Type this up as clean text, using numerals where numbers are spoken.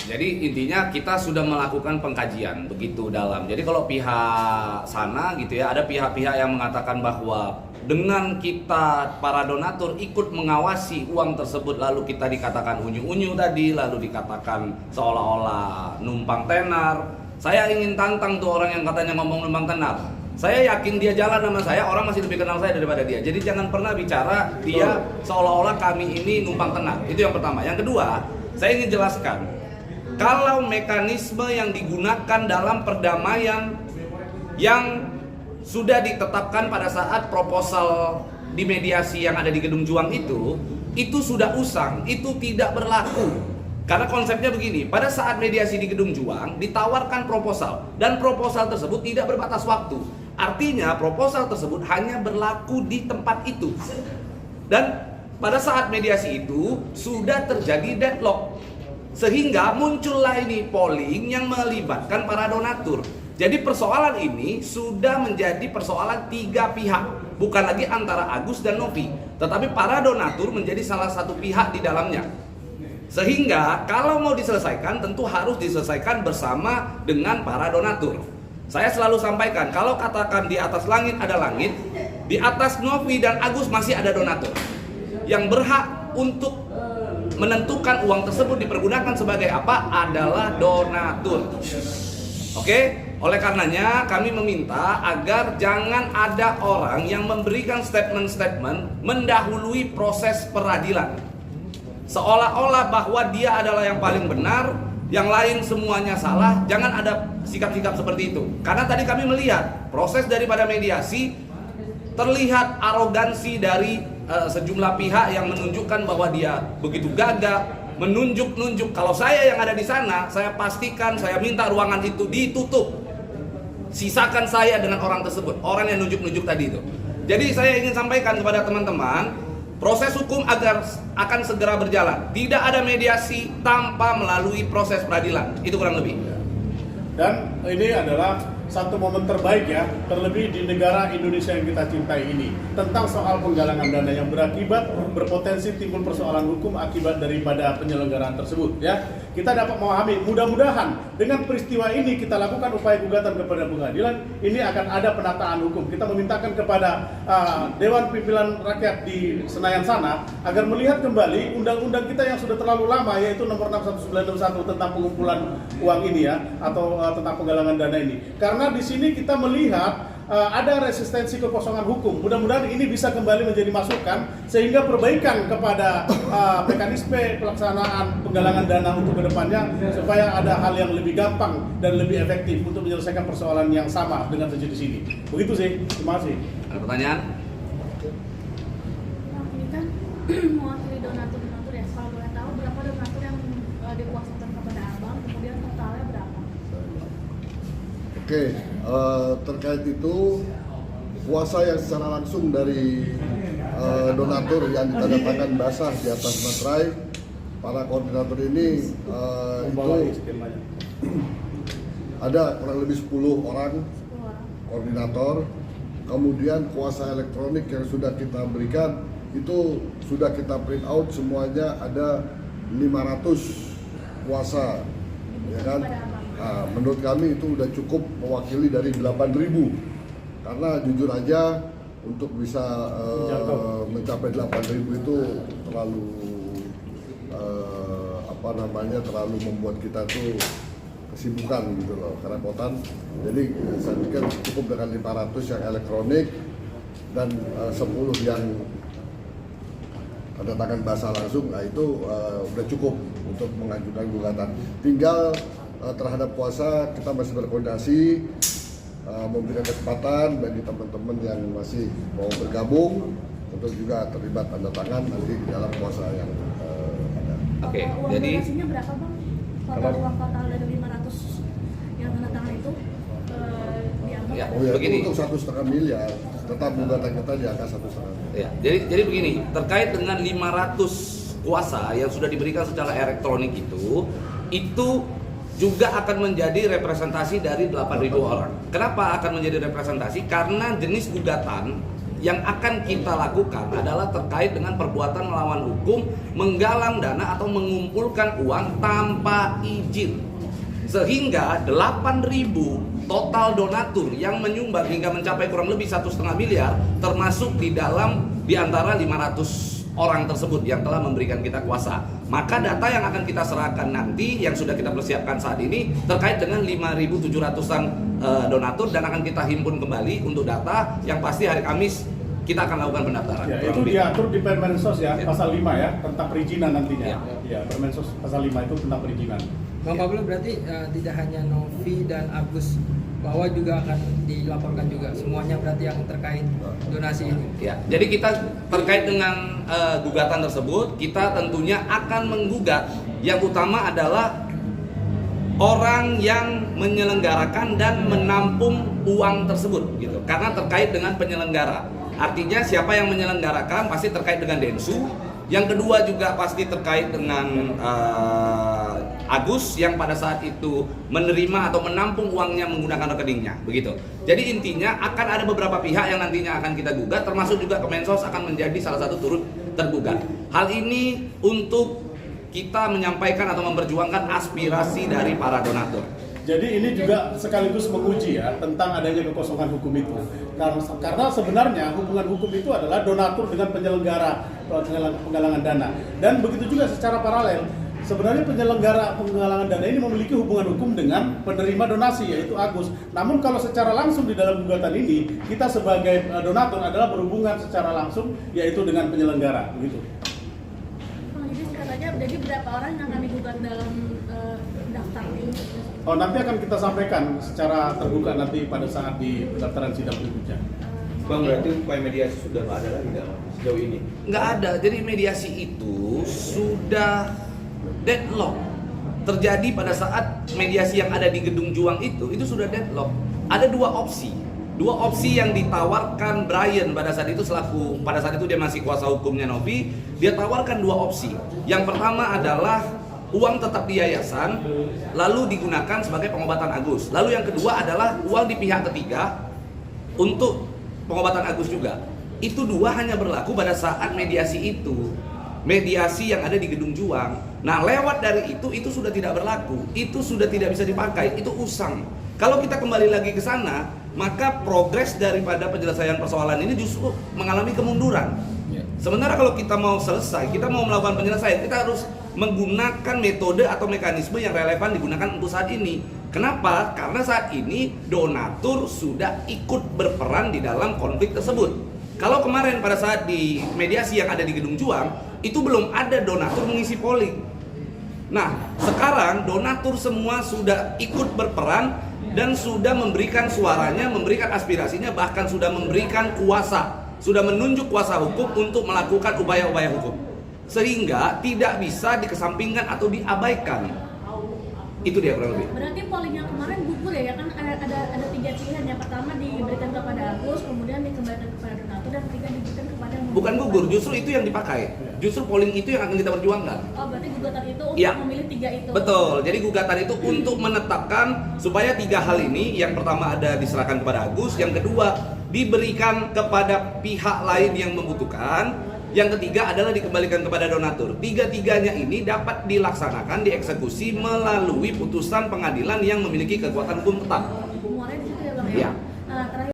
Jadi intinya kita sudah melakukan pengkajian begitu dalam. Jadi kalau pihak sana gitu ya, ada pihak-pihak yang mengatakan bahwa dengan kita para donatur ikut mengawasi uang tersebut lalu kita dikatakan unyu-unyu tadi, lalu dikatakan seolah-olah numpang tenar. Saya ingin tantang tuh orang yang katanya ngomong numpang tenar. Saya yakin dia jalan sama saya, orang masih lebih kenal saya daripada dia. Jadi jangan pernah bicara dia seolah-olah kami ini numpang tenar. Itu yang pertama. Yang kedua, saya ingin jelaskan. Kalau mekanisme yang digunakan dalam perdamaian yang sudah ditetapkan pada saat proposal di mediasi yang ada di Gedung Juang itu sudah usang, itu tidak berlaku. Karena konsepnya begini, pada saat mediasi di Gedung Juang ditawarkan proposal dan proposal tersebut tidak berbatas waktu. Artinya proposal tersebut hanya berlaku di tempat itu. Dan pada saat mediasi itu sudah terjadi deadlock. Sehingga muncullah ini polling yang melibatkan para donatur. Jadi persoalan ini sudah menjadi persoalan tiga pihak. Bukan lagi antara Agus dan Novi, tetapi para donatur menjadi salah satu pihak di dalamnya. Sehingga kalau mau diselesaikan tentu harus diselesaikan bersama dengan para donatur. Saya selalu sampaikan, kalau katakan di atas langit ada langit, di atas Novi dan Agus masih ada donatur yang berhak untuk menentukan uang tersebut dipergunakan sebagai apa adalah donatur. Oke? Oleh karenanya kami meminta agar jangan ada orang yang memberikan statement-statement mendahului proses peradilan. Seolah-olah bahwa dia adalah yang paling benar, yang lain semuanya salah. Jangan ada sikap-sikap seperti itu. Karena tadi kami melihat proses daripada mediasi terlihat arogansi dari sejumlah pihak yang menunjukkan bahwa dia begitu gagah, menunjuk-nunjuk. Kalau saya yang ada di sana, saya pastikan saya minta ruangan itu ditutup. Sisakan saya dengan orang tersebut, orang yang nunjuk-nunjuk tadi itu. Jadi saya ingin sampaikan kepada teman-teman, proses hukum akan segera berjalan. Tidak ada mediasi tanpa melalui proses peradilan. Itu kurang lebih. Dan ini adalah satu momen terbaik ya, terlebih di negara Indonesia yang kita cintai ini, tentang soal penggalangan dana yang berakibat berpotensi timbul persoalan hukum akibat daripada penyelenggaraan tersebut ya. Kita dapat memahami, mudah-mudahan dengan peristiwa ini kita lakukan upaya gugatan kepada pengadilan, ini akan ada penataan hukum. Kita memintakan kepada Dewan Pimpinan Rakyat di Senayan sana agar melihat kembali undang-undang kita yang sudah terlalu lama, yaitu nomor 61961 tentang pengumpulan uang ini ya, atau tentang penggalangan dana ini. Karena di sini kita melihat ada resistensi kekosongan hukum. Mudah-mudahan ini bisa kembali menjadi masukan sehingga perbaikan kepada mekanisme pelaksanaan penggalangan dana untuk kedepannya, supaya ada hal yang lebih gampang dan lebih efektif untuk menyelesaikan persoalan yang sama dengan terjadi di sini. Begitu sih. Terima kasih. Ada pertanyaan? Ini kan mewakili donatur ya. Kalau boleh tahu berapa donatur yang dikuasakan kepada Abang, kemudian totalnya berapa? Oke, terkait itu kuasa yang secara langsung dari donatur yang ditandatangan basah di atas materai, para koordinator ini itu ada kurang lebih 10 orang koordinator. Kemudian kuasa elektronik yang sudah kita berikan itu sudah kita print out semuanya, ada 500 kuasa, ya kan? Nah, menurut kami itu udah cukup mewakili dari 8.000, karena jujur aja untuk bisa mencapai 8.000 itu terlalu terlalu membuat kita tuh kesibukan gitu loh, kerepotan. Jadi saya pikir cukup dengan 500 yang elektronik dan 10 yang tanda tangan basah langsung. Nah itu udah cukup untuk mengajukan gugatan. Tinggal terhadap kuasa kita masih berkoordinasi, memberikan kesempatan bagi teman-teman yang masih mau bergabung untuk juga terlibat tanda tangan nanti di dalam kuasa yang ada. Oke, uang jadi donasinya berapa Bang? Total uang total dari 500 yang tanda tangan itu dianggap? Ya, Oh ya, begini. itu untuk 1,5 miliar, tetap gugatan kita di angka 1,5. Ya, jadi begini, terkait dengan 500 kuasa yang sudah diberikan secara elektronik itu juga akan menjadi representasi dari 8.000 orang. Kenapa akan menjadi representasi? Karena jenis gugatan yang akan kita lakukan adalah terkait dengan perbuatan melawan hukum, menggalang dana atau mengumpulkan uang tanpa izin. Sehingga 8.000 total donatur yang menyumbang hingga mencapai kurang lebih 1,5 miliar, termasuk di antara 500 orang tersebut yang telah memberikan kita kuasa. Maka data yang akan kita serahkan nanti yang sudah kita persiapkan saat ini terkait dengan 5.700-an donatur, dan akan kita himpun kembali untuk data yang pasti hari Kamis kita akan lakukan pendaftaran. Ya, itu diatur di Permensos ya, pasal 5 ya, tentang perizinan nantinya. Ya. Ya, Permensos pasal 5 itu tentang perizinan. Bang Pablo, berarti tidak hanya Novi dan Agus bahwa juga akan dilaporkan juga semuanya berarti yang terkait donasi ini. Ya, jadi kita terkait dengan gugatan tersebut, kita tentunya akan menggugat yang utama adalah orang yang menyelenggarakan dan menampung uang tersebut gitu. Karena terkait dengan penyelenggara. Artinya siapa yang menyelenggarakan pasti terkait dengan Densu. Yang kedua juga pasti terkait dengan Agus yang pada saat itu menerima atau menampung uangnya menggunakan rekeningnya, begitu. Jadi intinya akan ada beberapa pihak yang nantinya akan kita gugat, termasuk juga Kemensos akan menjadi salah satu turut tergugat. Hal ini untuk kita menyampaikan atau memperjuangkan aspirasi dari para donatur. Jadi ini juga sekaligus menguji ya tentang adanya kekosongan hukum itu. Karena sebenarnya hubungan hukum itu adalah donatur dengan penyelenggara penggalangan dana. Dan begitu juga secara paralel, sebenarnya penyelenggara penggalangan dana ini memiliki hubungan hukum dengan penerima donasi, yaitu Agus. Namun kalau secara langsung di dalam gugatan ini, kita sebagai donatur adalah berhubungan secara langsung, yaitu dengan penyelenggara, begitu. Jadi singkat aja, jadi berapa orang yang akan digugat dalam daftar ini? Oh, nanti akan kita sampaikan secara terbuka nanti pada saat di pendaftaran sidang berikutnya. Bang, berarti upaya mediasi sudah nggak ada lagi dalam sejauh ini? Nggak ada, jadi mediasi itu sudah deadlock. Terjadi pada saat mediasi yang ada di Gedung Juang itu sudah deadlock. Ada dua opsi yang ditawarkan Brian pada saat itu pada saat itu dia masih kuasa hukumnya Novi. Dia tawarkan dua opsi. Yang pertama adalah uang tetap di yayasan lalu digunakan sebagai pengobatan Agus. Lalu yang kedua adalah uang di pihak ketiga untuk pengobatan Agus juga. Itu dua hanya berlaku pada saat mediasi itu. Mediasi yang ada di Gedung Juang. Nah, lewat dari itu sudah tidak berlaku. Itu sudah tidak bisa dipakai. Itu usang. Kalau kita kembali lagi ke sana, maka progres daripada penyelesaian persoalan ini justru mengalami kemunduran. Sementara kalau kita mau selesai, kita mau melakukan penyelesaian, kita harus menggunakan metode atau mekanisme yang relevan digunakan untuk saat ini. Kenapa? Karena saat ini donatur sudah ikut berperan di dalam konflik tersebut. Kalau kemarin pada saat di mediasi yang ada di Gedung Juang, itu belum ada donatur mengisi polling. Nah, sekarang donatur semua sudah ikut berperan dan sudah memberikan suaranya, memberikan aspirasinya, bahkan sudah memberikan kuasa, sudah menunjuk kuasa hukum untuk melakukan upaya-upaya hukum. Sehingga tidak bisa dikesampingkan atau diabaikan. Itu dia kurang lebih. Berarti polling yang kemarin gugur ya, kan ada tiga pilihan. Yang pertama diberikan kepada Agus, kemudian dikembalikan kepada donatur, dan ketiga diberikan kepada yang Bukan gugur, justru itu yang dipakai. Justru polling itu yang akan kita perjuangkan. Oh, berarti gugatan itu untuk Ya. memilih tiga itu. Betul, jadi gugatan itu untuk menetapkan supaya tiga hal ini, yang pertama ada diserahkan kepada Agus, yang kedua diberikan kepada pihak lain yang membutuhkan, yang ketiga adalah dikembalikan kepada donatur. Tiga-tiganya ini dapat dilaksanakan, dieksekusi melalui putusan pengadilan yang memiliki kekuatan hukum tetap. Muaranya di situ ya, Bang. Ya.